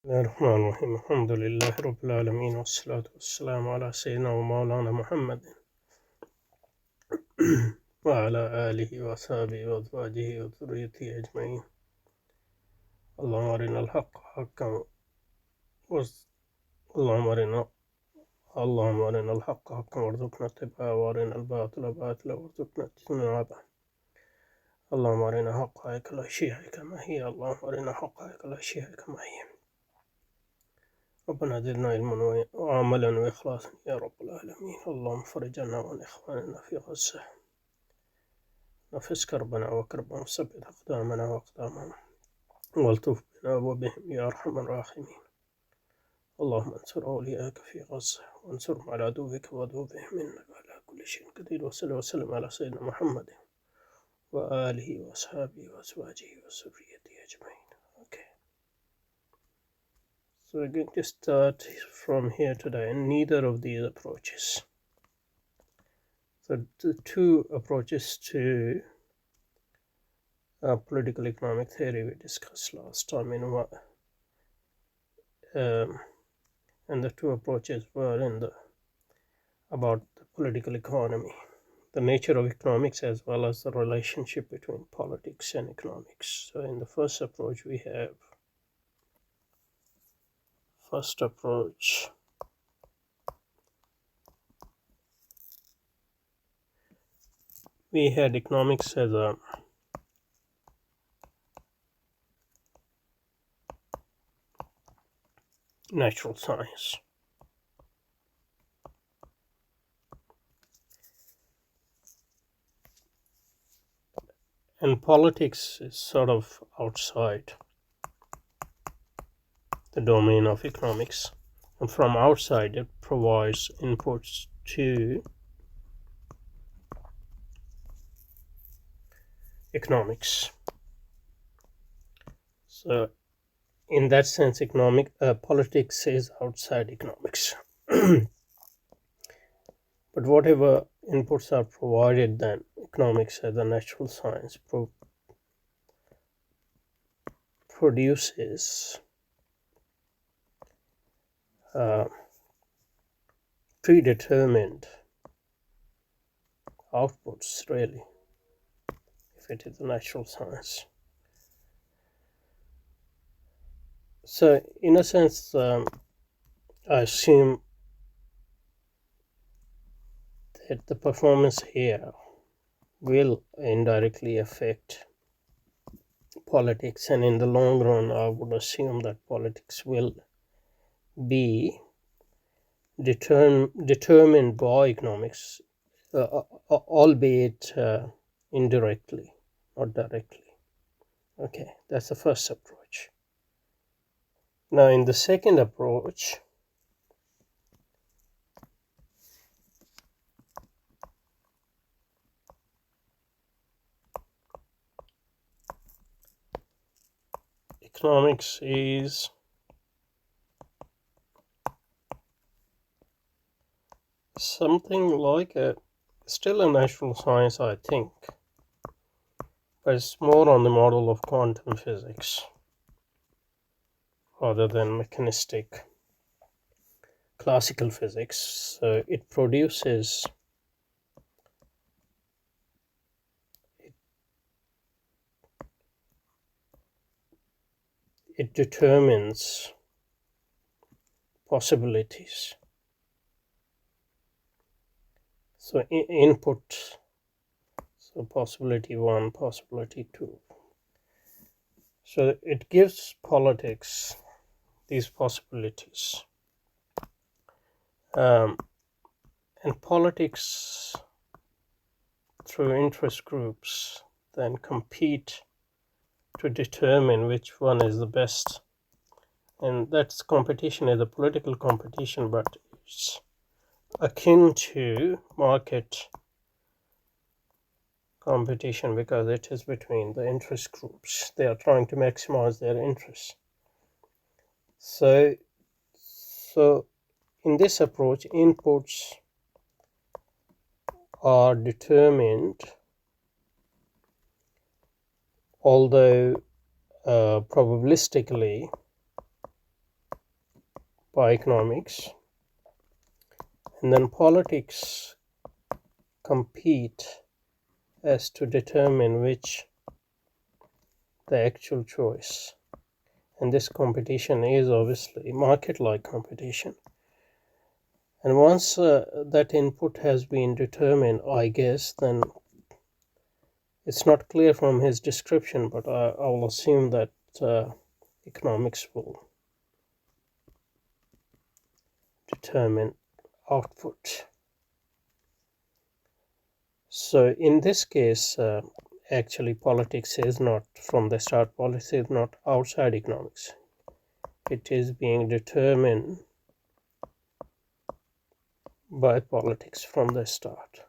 الرحمن الرحيم الحمد لله رب العالمين والصلاة والسلام على سيدنا ومولانا محمد وعلى آله وصحبه وأزواجه وذريته أجمعين. اللهم أرنا الحق حقا اللهم أرنا الحق حقا وارزقنا اتباعه وأرنا الباطل باطلا وارزقنا اجتنابه. اللهم أرنا حقائق الأشياء كما هي. اللهم أرنا حقائق الأشياء كما هي. ربنا زدنا علما وعملا وإخلاصا يا رب العالمين. اللهم فرج عنا وعن إخواننا في غزة. نفس كربنا وكربهم، ثبت أقدامنا وأقدامهم، والطف بنا وبهم يا أرحم الراحمين. اللهم انصر أولياءك في غزة وانصرهم على عدوك وعدوهم إنك على كل شيء قدير. وصلى وسلم على سيدنا محمد وآله وأصحابه وأزواجه وذريته أجمعين. Okay. So we're going to start from here today, and neither of these approaches. So the two approaches to political economic theory we discussed last time, and the two approaches were about the political economy, the nature of economics, as well as the relationship between politics and economics. So in the first approach we had economics as a natural science. And politics is sort of outside the domain of economics. And from outside, it provides inputs to economics. So in that sense, politics is outside economics. But whatever inputs are provided, then economics as a natural science produces predetermined outputs, really, if it is a natural science. So in a sense, I assume that the performance here will indirectly affect politics, and in the long run I would assume that politics will be determined by economics, albeit indirectly, not directly. Okay, that's the first approach. Now in the second approach, economics is something like still a natural science, I think, but it's more on the model of quantum physics rather than mechanistic classical physics. So it produces it determines possibilities. So input, so possibility 1, possibility 2. So it gives politics these possibilities. And politics, through interest groups, then compete to determine which one is the best. And that's competition is a political competition, but it's akin to market competition because it is between the interest groups. They are trying to maximize their interests. So in this approach, inputs are determined, although probabilistically, by economics, and then politics compete as to determine which the actual choice. And this competition is obviously market-like competition. And once that input has been determined, I guess, then it's not clear from his description, but I'll assume that economics will determine output. So in this case, actually politics is not, from the start, politics is not outside economics. It is being determined by politics from the start.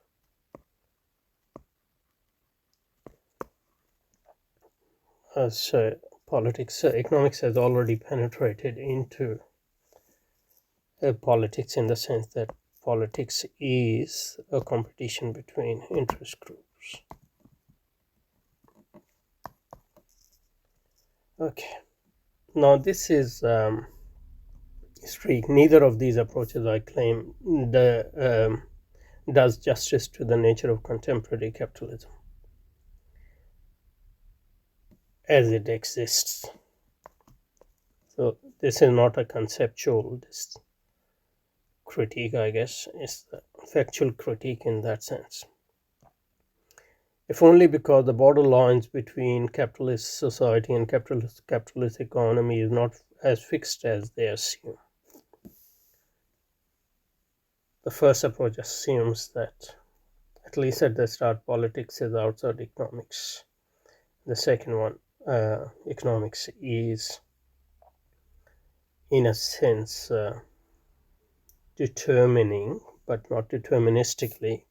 So politics, economics has already penetrated into politics, in the sense that politics is a competition between interest groups. Okay, now this is streak. Neither of these approaches, I claim, does justice to the nature of contemporary capitalism as it exists. So this is not a conceptual critique, I guess. It's the factual critique in that sense. If only because the borderlines between capitalist society and capitalist economy is not as fixed as they assume. The first approach assumes that, at least at the start, politics is outside economics. The second one, economics is, in a sense, determining, but not deterministically,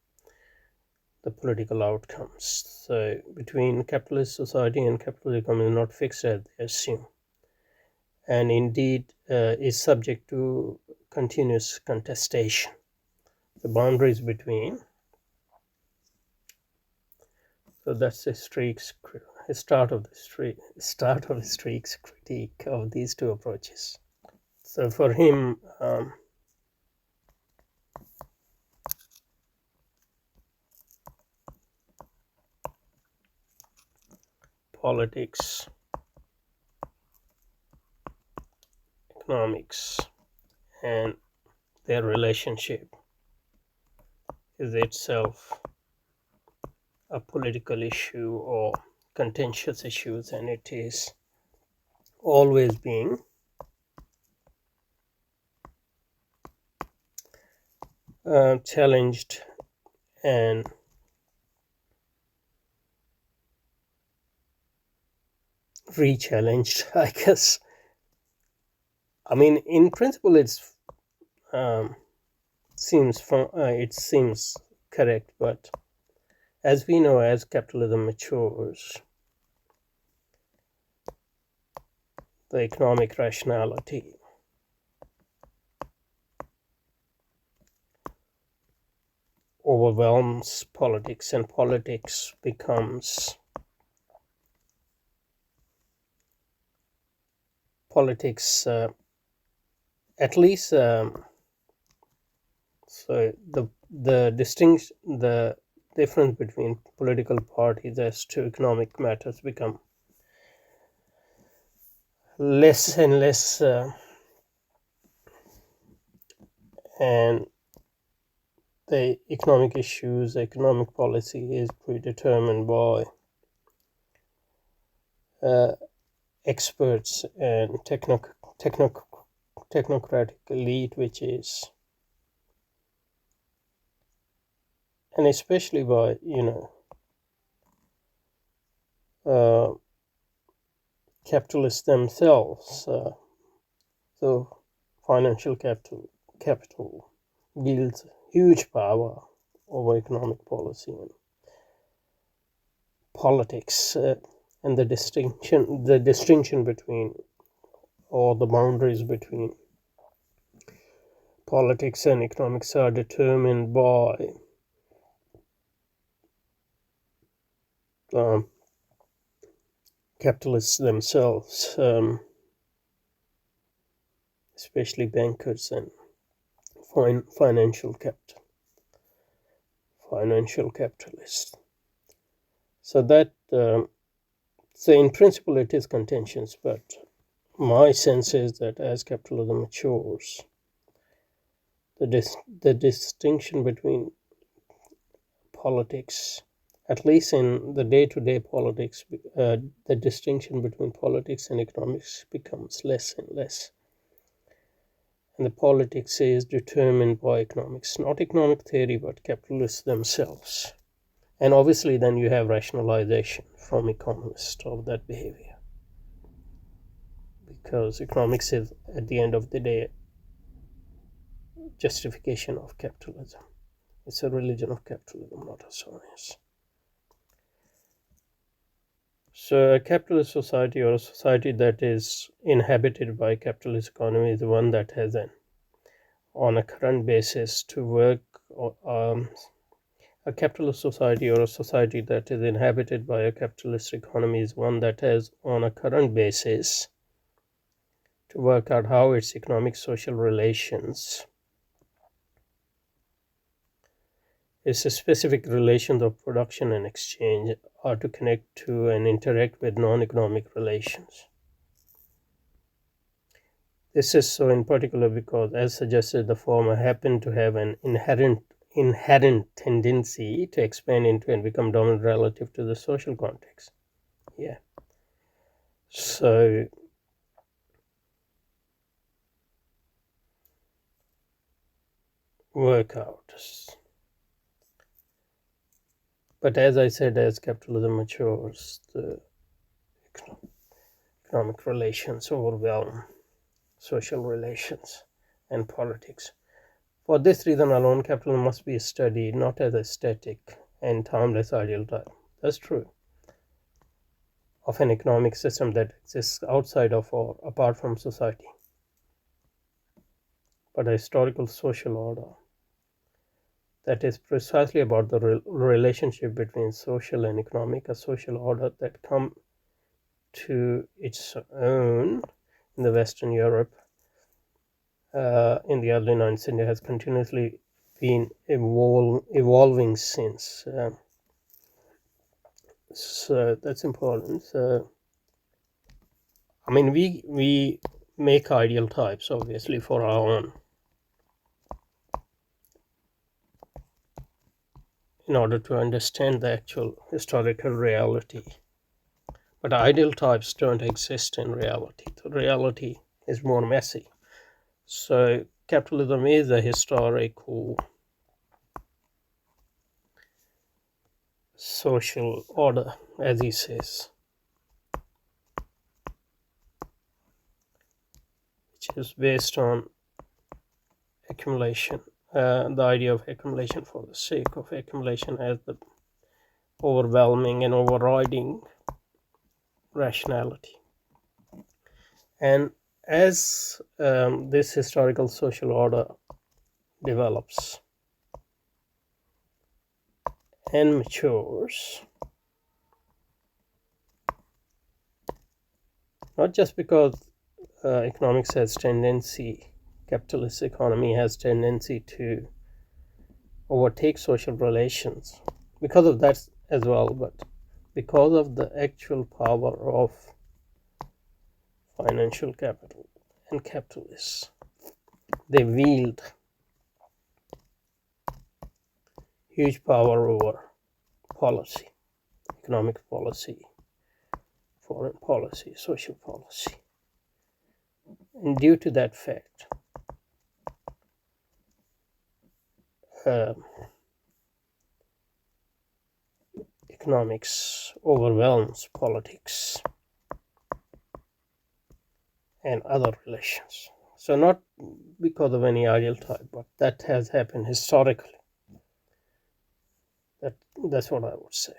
the political outcomes. So between capitalist society and capitalist economy is not fixed as they assume, and indeed is subject to continuous contestation. The boundaries between. So that's the start of the streak's critique of these two approaches. So for him, politics, economics, and their relationship is itself a political issue or contentious issues, and it is always being challenged and re-challenged, I guess. I mean, in principle, it seems correct, but as we know, as capitalism matures, the economic rationality overwhelms politics, and politics becomes at least. So the difference between political parties as to economic matters become less and less, and the economic issues, economic policy is predetermined by experts and technocratic elite, which is, and especially by capitalists themselves. So financial capital wields huge power over economic policy and politics, and the distinction between, or the boundaries between, politics and economics are determined by capitalists themselves. especially bankers and financial capitalists. So that so in principle it is contentious, but my sense is that as capitalism matures, the distinction between politics, at least in the day-to-day politics, the distinction between politics and economics becomes less and less. And the politics is determined by economics, not economic theory, but capitalists themselves. And obviously then you have rationalization from economists of that behavior, because economics is, at the end of the day, justification of capitalism. It's a religion of capitalism, not a science. So a capitalist society, or a society that is inhabited by a capitalist economy, is one that has on a current basis to work. A capitalist society, or a society that is inhabited by a capitalist economy, is one that has on a current basis to work out how its economic social relations, its specific relations of production and exchange, are to connect to and interact with non-economic relations. This is so in particular because, as suggested, the former happen to have an inherent tendency to expand into and become dominant relative to the social context. Yeah. So work out. But as I said, as capitalism matures, the economic relations overwhelm social relations and politics. For this reason alone, capitalism must be studied not as a static and timeless ideal type. That's true of an economic system that exists outside of or apart from society, but a historical social order that is precisely about the relationship between social and economic, a social order that come to its own in the Western Europe in the early 19th century, has continuously been evolving since. So that's important. I mean, we make ideal types, obviously, for our own, in order to understand the actual historical reality. But ideal types don't exist in reality. The reality is more messy. So capitalism is a historical social order, as he says, which is based on accumulation, the idea of accumulation for the sake of accumulation as the overwhelming and overriding rationality. And as this historical social order develops and matures, not just because economics has tendency, capitalist economy has tendency to overtake social relations, because of that as well, but because of the actual power of financial capital and capitalists. They wield huge power over policy, economic policy, foreign policy, social policy. And due to that fact, economics overwhelms politics and other relations. So not because of any ideal type, but that has happened historically. That's what I would say.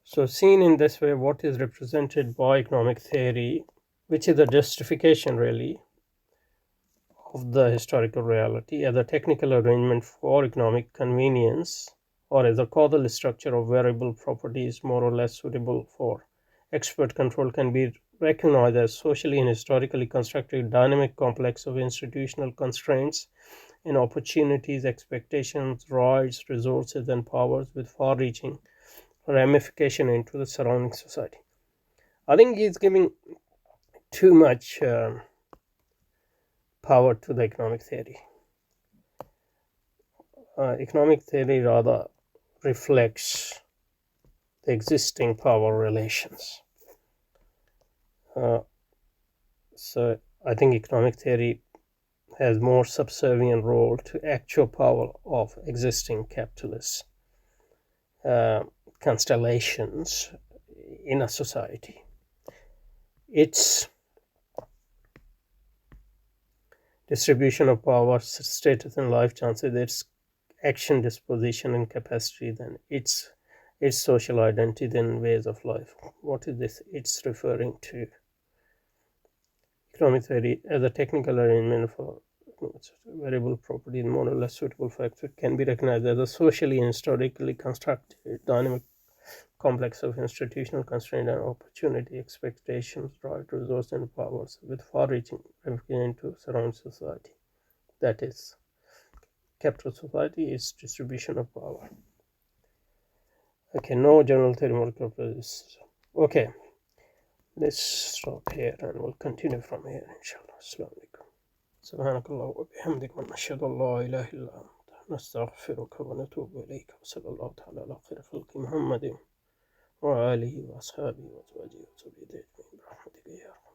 So seen in this way, what is represented by economic theory, which is a justification really of the historical reality, as a technical arrangement for economic convenience, or as a causal structure of variable properties more or less suitable for expert control, can be recognized as socially and historically constructed dynamic complex of institutional constraints and opportunities, expectations, rights, resources, and powers with far-reaching ramification into the surrounding society. I think he's giving too much power to the economic theory. Economic theory rather reflects the existing power relations. So I think economic theory has more subservient role to actual power of existing capitalist constellations in a society. Its distribution of power, status, and life chances, its action, disposition, and capacity, then its social identity, then ways of life. What is this? It's referring to economic theory as a technical arrangement for variable properties, more or less suitable factors, can be recognized as a socially and historically constructed dynamic complex of institutional constraint and opportunity, expectations, right, resource, and powers with far-reaching ramifications into surrounding society. That is, capital society is distribution of power. Okay, no general theory of this. Okay, let's stop here and we'll continue from here, inshallah. Assalamu alaikum. سبحانك اللهم وبحمدك ونشهد أن لا إله إلا أنت نستغفرك ونتوب إليك وصلى الله تعالى على خير خلق محمد وآله وأصحابه وأزواجه وذريته برحمتك يا رب.